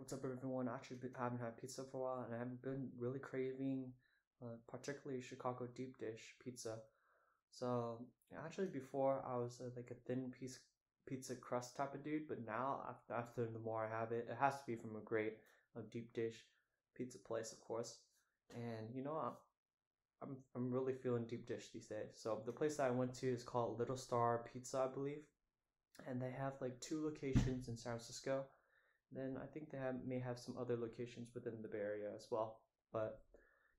What's up, everyone? Actually, I haven't had pizza for a while, and I haven't been really craving, particularly Chicago deep dish pizza. So actually, before I was like a thin piece pizza crust type of dude, but now after the more I have it, it has to be from a great deep dish pizza place, of course. And I'm really feeling deep dish these days. So the place that I went to is called Little Star Pizza, I believe, and they have like two locations in San Francisco. Then I think may have some other locations within the Bay Area as well. But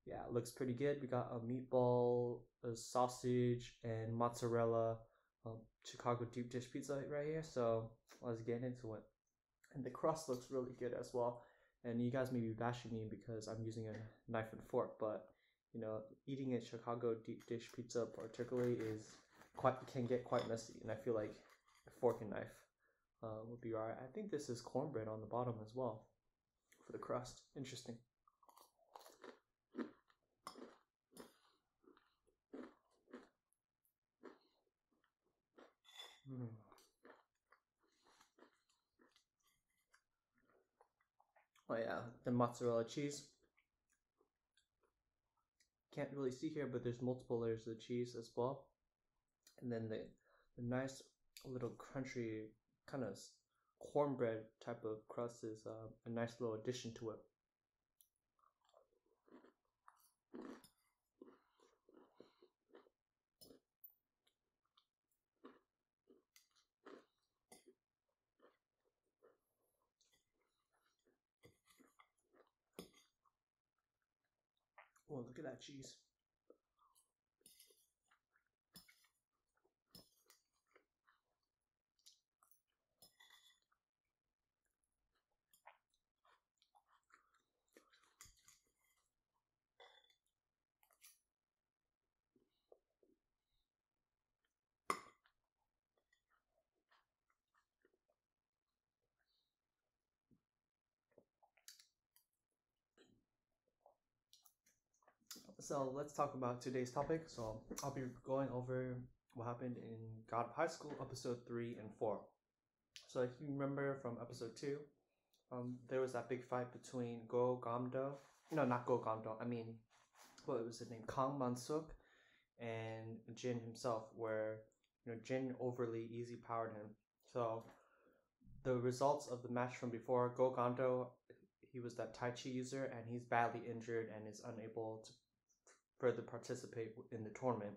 yeah, it looks pretty good. We got a meatball, a sausage, and mozzarella Chicago deep dish pizza right here. So let's get into it. And the crust looks really good as well. And you guys may be bashing me because I'm using a knife and fork, but eating a Chicago deep dish pizza particularly can get quite messy, and I feel like a fork and knife would be alright. I think this is cornbread on the bottom as well for the crust. Interesting. Mm. Oh yeah, the mozzarella cheese. Can't really see here, but there's multiple layers of cheese as well. And then the nice little crunchy kind of cornbread type of crust is a nice little addition to it. Oh, look at that cheese. So let's talk about today's topic. So I'll be going over what happened in God of High School episode 3 and 4. So if you remember from episode 2, there was that big fight between Go Gamdo. No, not Go Gamdo. I mean, what was his name? Kang Mansuk and Jin himself, where Jin overly easy powered him. So the results of the match from before, Go Gando, he was that Tai Chi user, and he's badly injured and is unable to further participate in the tournament.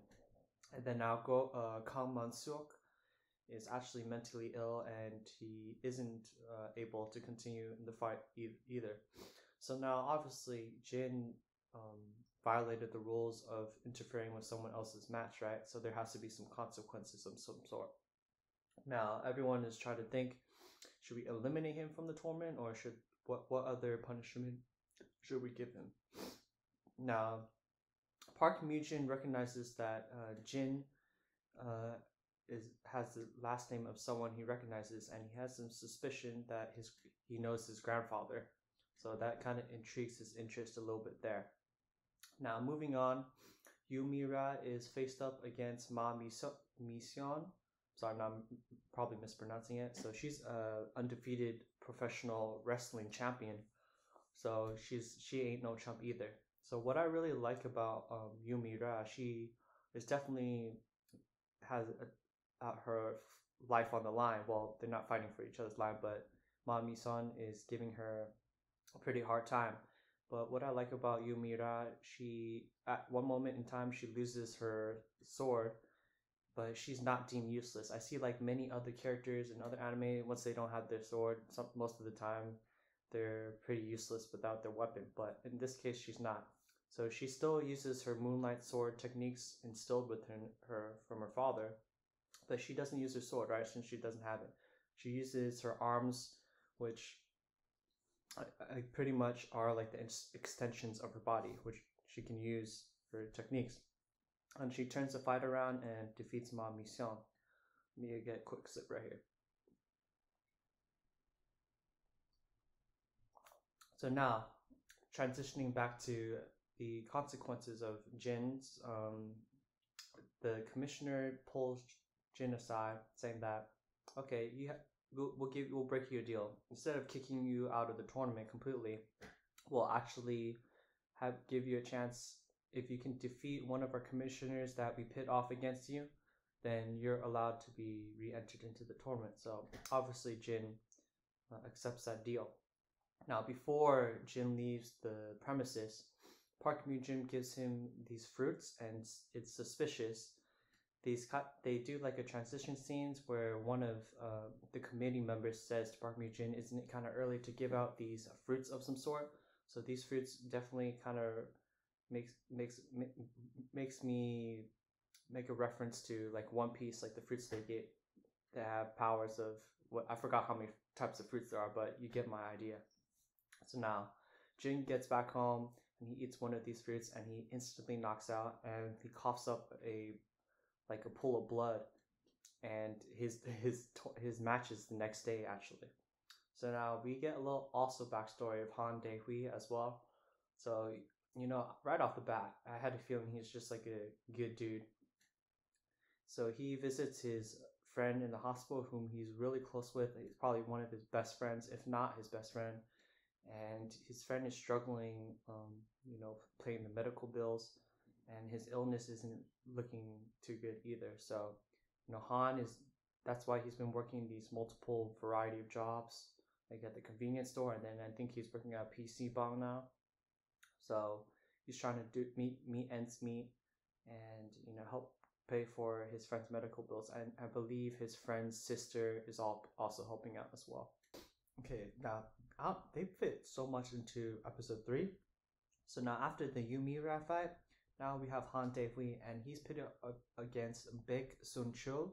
And then now Kang Mansuk is actually mentally ill, and he isn't able to continue in the fight either. So now, obviously, Jin violated the rules of interfering with someone else's match, right? So there has to be some consequences of some sort. Now, everyone is trying to think, should we eliminate him from the tournament, or what other punishment should we give him? Now, Park Mujin recognizes that Jin has the last name of someone he recognizes, and he has some suspicion that he knows his grandfather. So that kind of intrigues his interest a little bit there. Now, moving on, Yumira is faced up against Ma Mision. Sorry, I'm probably mispronouncing it. So she's a undefeated professional wrestling champion. So she ain't no chump either. So what I really like about Yumira, she is definitely has her life on the line. Well, they're not fighting for each other's life, but Mami-san is giving her a pretty hard time. But what I like about Yumira, she at one moment in time she loses her sword, but she's not deemed useless. I see like many other characters in other anime, once they don't have their sword, most of the time they're pretty useless without their weapon. But in this case, she's not. So she still uses her moonlight sword techniques instilled within her from her father, but she doesn't use her sword, right? Since she doesn't have it, she uses her arms, which I pretty much are like the extensions of her body, which she can use for techniques. And she turns the fight around and defeats Ma Mission. Let me get a quick sip right here. So now, transitioning back to the consequences of Jin's, the commissioner pulls Jin aside, saying that, okay, we'll break you a deal. Instead of kicking you out of the tournament completely, we'll actually give you a chance. If you can defeat one of our commissioners that we pit off against you, then you're allowed to be re-entered into the tournament. So obviously Jin accepts that deal. Now before Jin leaves the premises, Park Mu-jin gives him these fruits, and it's suspicious. They do like a transition scenes where one of the committee members says to Park Mu-jin, "Isn't it kind of early to give out these fruits of some sort?" So these fruits definitely kind of makes me make a reference to like One Piece, like the fruits they get that have powers of what I forgot how many types of fruits there are, but you get my idea. So now Jin gets back home and he eats one of these fruits and he instantly knocks out and he coughs up a pool of blood, and his match is the next day actually. So now we get a little also backstory of Han Dae-hui as well. So right off the bat, I had a feeling he's just like a good dude. So he visits his friend in the hospital whom he's really close with. He's probably one of his best friends, if not his best friend. And his friend is struggling, paying the medical bills, and his illness isn't looking too good either. So, that's why he's been working these multiple variety of jobs, like at the convenience store, and then I think he's working at PC Bang now. So he's trying to meet ends meet, and help pay for his friend's medical bills. And I believe his friend's sister is also helping out as well. Okay, now they fit so much into episode 3. So now after the Yumira fight, now we have Han Dae-hui, and he's pitted up against Big Sun-chul.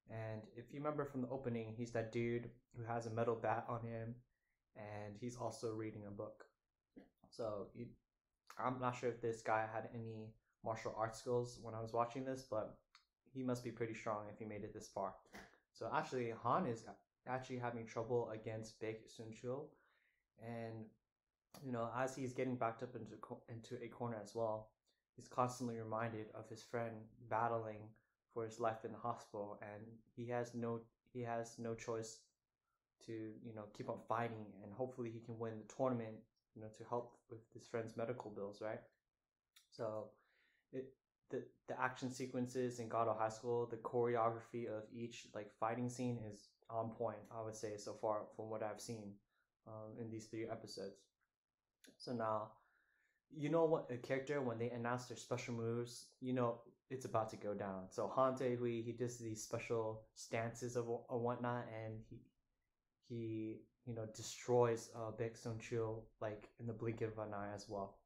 And if you remember from the opening, he's that dude who has a metal bat on him, and he's also reading a book. So I'm not sure if this guy had any martial arts skills when I was watching this, but he must be pretty strong if he made it this far. So actually, Han is actually having trouble against Big Sun-chul, and as he's getting backed up into a corner as well, he's constantly reminded of his friend battling for his life in the hospital, and he has no choice to keep on fighting, and hopefully he can win the tournament to help with his friend's medical bills, right? So the action sequences in Gado High School, the choreography of each like fighting scene is on point, I would say, so far from what I've seen in these 3 episodes. So now, what a character, when they announce their special moves, it's about to go down. So Han Dae-hui, he does these special stances or whatnot, and he destroys Big Sun-chul like in the blink of an eye as well.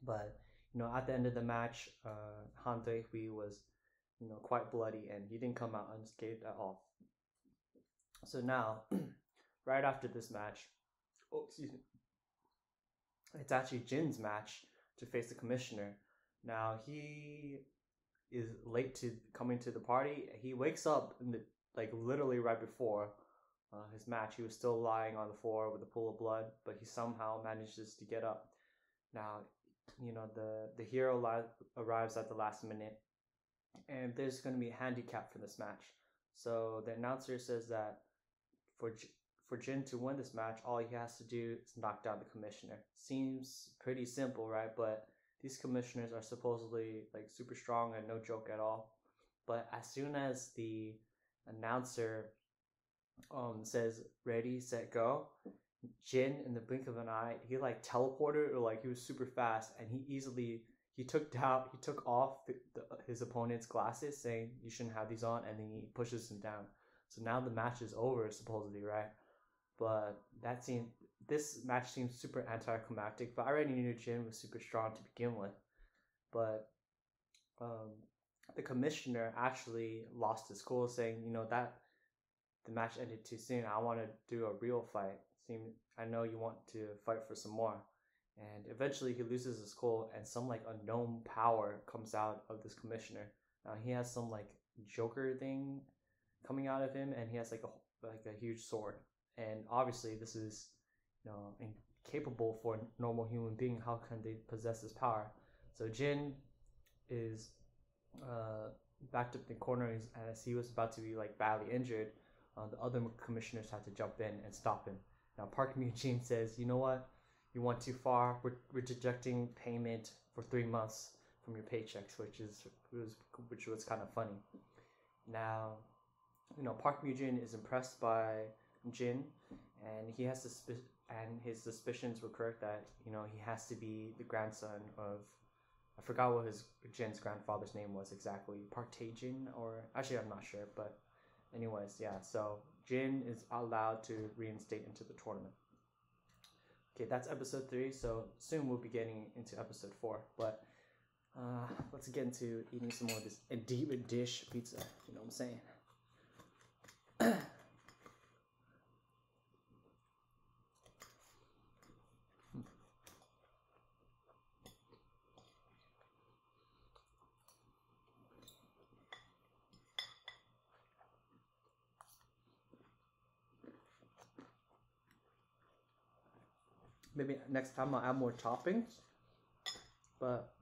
But at the end of the match, Han Dae-hui was quite bloody, and he didn't come out unscathed at all. So now, right after this match, it's actually Jin's match to face the commissioner. Now he is late to coming to the party. He wakes up literally right before his match. He was still lying on the floor with a pool of blood, but he somehow manages to get up. Now, the hero arrives at the last minute, and there's going to be a handicap for this match. So the announcer says that for Jin to win this match, all he has to do is knock down the commissioner. Seems pretty simple, right? But these commissioners are supposedly like super strong and no joke at all. But as soon as the announcer says ready, set, go, Jin, in the blink of an eye, he like teleported, or like he was super fast, and he took off his opponent's glasses, saying you shouldn't have these on, and then he pushes him down. So now the match is over, supposedly, right? But this match seems super anticlimactic. But I already knew Jin was super strong to begin with. But the commissioner actually lost his cool, saying, that the match ended too soon. I want to do a real fight. I know you want to fight for some more. And eventually he loses his cool, and some like unknown power comes out of this commissioner. Now he has some like Joker thing coming out of him, and he has like a huge sword. And obviously this is incapable for a normal human being. How can they possess this power? So Jin is backed up in the corner, as he was about to be like badly injured. the other commissioners had to jump in and stop him. Now Park Myung-jin says, "You know what? You went too far. We're deducting payment for 3 months from your paychecks," which was kind of funny. Now, Park Myung-jin is impressed by Jin, and his suspicions were correct that he has to be the grandson of, I forgot what Jin's grandfather's name was exactly, Park Tae-jin, or actually I'm not sure, but anyways, yeah. So Jin is allowed to reinstate into the tournament. Okay, that's episode 3. So soon we'll be getting into episode 4, but let's get into eating some more of this deep dish pizza. You know what I'm saying? Maybe next time I'll add more toppings. But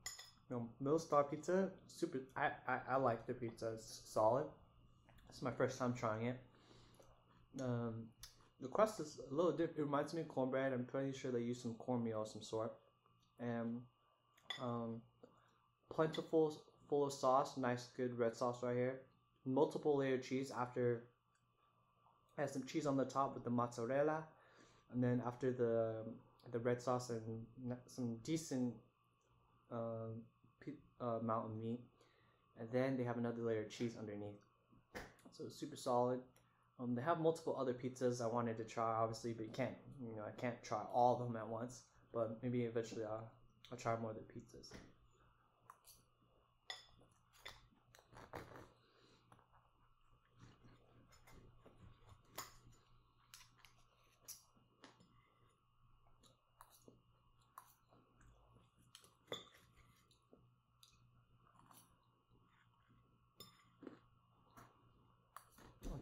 Middle Star Pizza, super. I like the pizza. It's solid. It's my first time trying it. The crust is a little different. It reminds me of cornbread. I'm pretty sure they use some cornmeal of some sort. And plentiful, full of sauce. Nice, good red sauce right here. Multiple layer cheese after. Has some cheese on the top with the mozzarella, and then after the red sauce and some decent amount of meat, and then they have another layer of cheese underneath. So it's super solid. They have multiple other pizzas I wanted to try, obviously, but I can't try all of them at once. But maybe eventually I'll try more of their pizzas.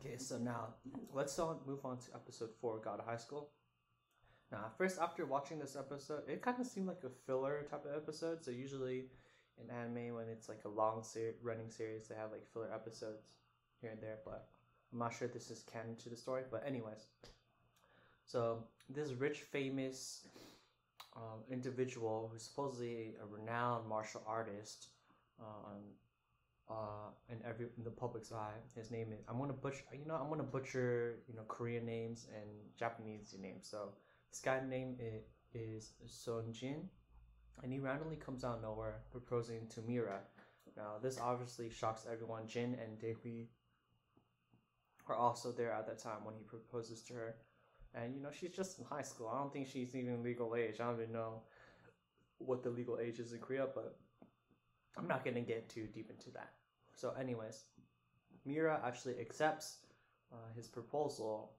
Okay, so now let's move on to episode 4, God of High School. Now, first, after watching this episode, it kind of seemed like a filler type of episode. So usually in anime, when it's like a long running series, they have like filler episodes here and there. But I'm not sure if this is canon to the story. But anyways, so this rich, famous individual who's supposedly a renowned martial artist, in the public's eye, his name is, I'm gonna butcher Korean names and Japanese names. So this guy's name is Son Jin, and he randomly comes out of nowhere proposing to Mira. Now this obviously shocks everyone. Jin and Daehui are also there at that time when he proposes to her, and she's just in high school. I don't think she's even legal age. I don't even know what the legal age is in Korea, but I'm not gonna get too deep into that. So anyways, Mira actually accepts his proposal,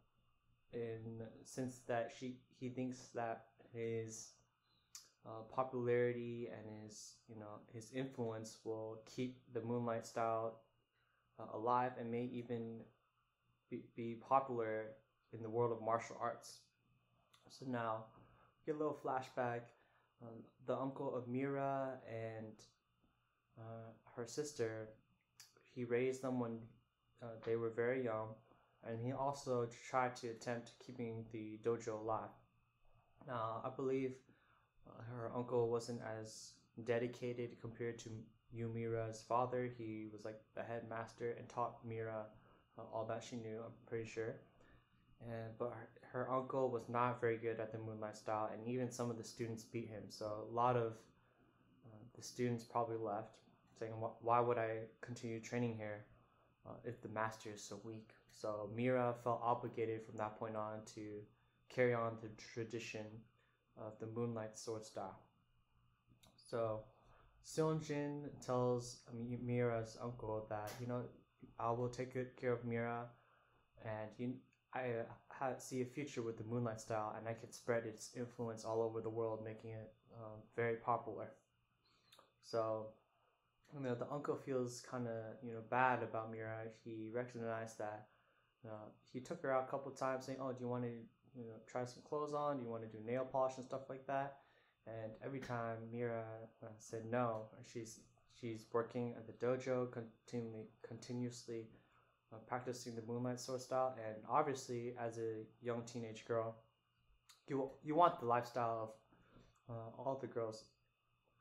since that he thinks that his popularity and his influence will keep the Moonlight style alive, and may even be popular in the world of martial arts. So now, get a little flashback. The uncle of Mira and her sister, he raised them when they were very young, and he also tried to attempt keeping the dojo alive. Now, I believe her uncle wasn't as dedicated compared to Mira's father. He was like the headmaster and taught Mira all that she knew, I'm pretty sure. But her uncle was not very good at the Moonlight style, and even some of the students beat him. So a lot of the students probably left, saying, why would I continue training here if the master is so weak? So Mira felt obligated from that point on to carry on the tradition of the Moonlight sword style. So Seonjin tells Mira's uncle that, I will take good care of Mira, and I see a future with the Moonlight style, and I can spread its influence all over the world, making it very popular. So the uncle feels kind of bad about Mira. He recognized that he took her out a couple of times, saying, "Oh, do you want to try some clothes on? Do you want to do nail polish and stuff like that?" And every time Mira said no. She's working at the dojo, continuously practicing the moonlight sword style. And obviously, as a young teenage girl, you want the lifestyle of all the girls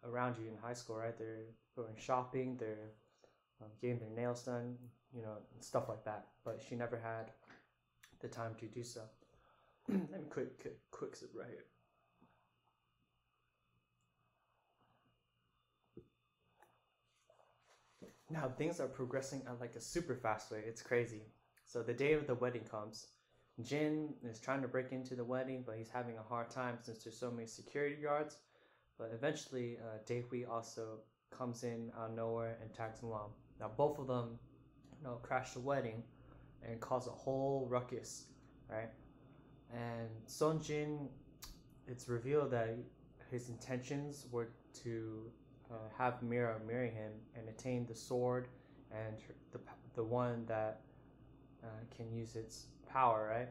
around you in high school, right? They're going shopping, they're getting their nails done, stuff like that. But she never had the time to do so. Let me quick sip right here. Now things are progressing at like a super fast way. It's crazy. So the day of the wedding comes. Jin is trying to break into the wedding, but he's having a hard time since there's so many security guards. But eventually, Daehui also comes in out of nowhere and tags along. Now both of them, crash the wedding and cause a whole ruckus, right? And Sonjin, it's revealed that his intentions were to have Mira marry him and attain the sword and the one that can use its power, right?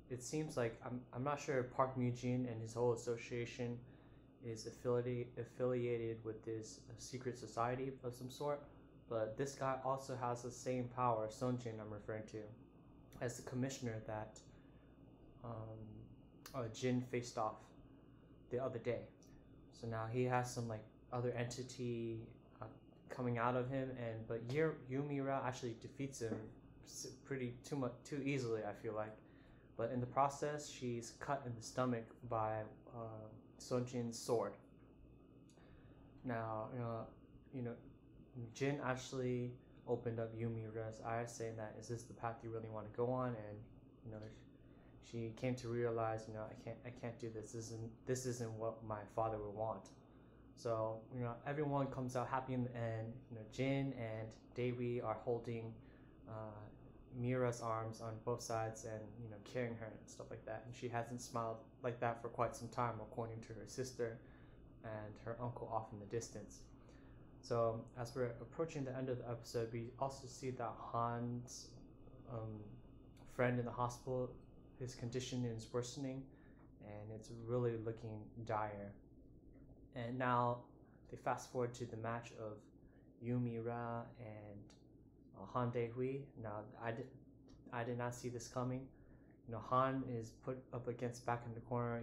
It seems like I'm not sure if Park Mu-jin and his whole association is affiliated with this secret society of some sort, but this guy also has the same power, Sonjin I'm referring to, as the commissioner that Jin faced off the other day. So now he has some like other entity coming out of him, but Yumira actually defeats him too easily, I feel like. But in the process, she's cut in the stomach by Sonjin's sword. Now, Jin actually opened up Yumira's eyes, saying that, "Is this the path you really want to go on?" And she came to realize, I can't do this. This isn't what my father would want. So everyone comes out happy in the end. Jin and Daehui are holding Mira's arms on both sides and carrying her and stuff like that. And she hasn't smiled like that for quite some time, according to her sister and her uncle off in the distance. So as we're approaching the end of the episode, we also see that Han's friend in the hospital, his condition is worsening, and it's really looking dire. And now they fast forward to the match of Yumira and Han Daehui. Now I did not see this coming. Han is put up against back in the corner.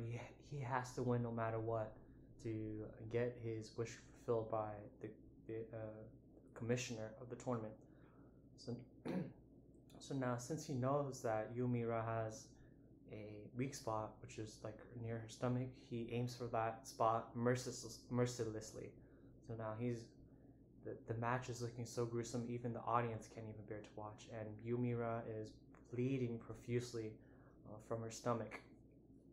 He has to win no matter what to get his wish fulfilled by the commissioner of the tournament. So now, since he knows that Yumira has a weak spot, which is like near her stomach, he aims for that spot mercilessly. So now the match is looking so gruesome, even the audience can't even bear to watch. And Yumira is bleeding profusely from her stomach.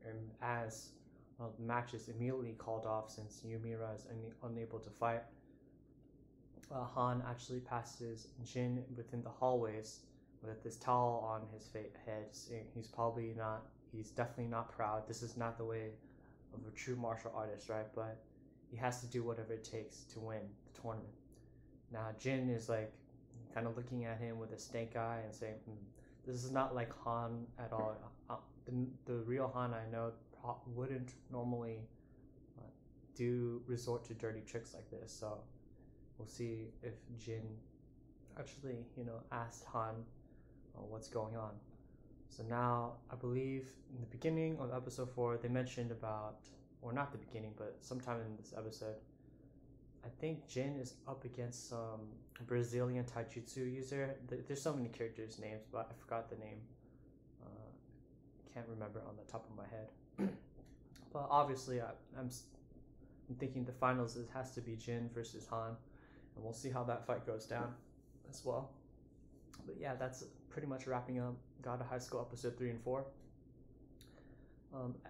And as the match is immediately called off since Yumira is unable to fight, Han actually passes Jin within the hallways with this towel on his head, saying he's definitely not proud. This is not the way of a true martial artist, right? But he has to do whatever it takes to win the tournament. Now Jin is like kind of looking at him with a stank eye and saying, "This is not like Han at all. The real Han I know wouldn't normally resort to dirty tricks like this." So we'll see if Jin actually, asked Han what's going on. So now, I believe in the beginning of episode 4, they mentioned about, or not the beginning, but sometime in this episode, I think Jin is up against some Brazilian taijutsu user. There's so many characters' names, but I forgot the name. Can't remember on the top of my head. But obviously, I'm thinking the finals has to be Jin versus Han, and we'll see how that fight goes down as well. But yeah, that's pretty much wrapping up God of High School episode 3 and 4.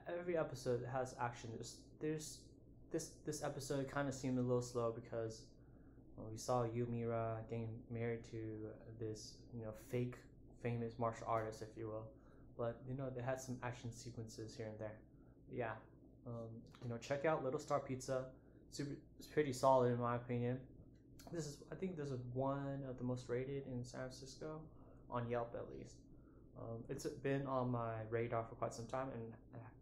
Every episode has action. This episode kind of seemed a little slow because we saw Yumira getting married to this fake famous martial artist, if you will. But they had some action sequences here and there. But yeah, check out Little Star Pizza. It's pretty solid in my opinion. I think this is one of the most rated in San Francisco, on Yelp at least. It's been on my radar for quite some time, and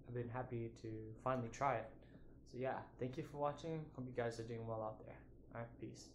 I've been happy to finally try it. So yeah, thank you for watching. Hope you guys are doing well out there. Alright, peace.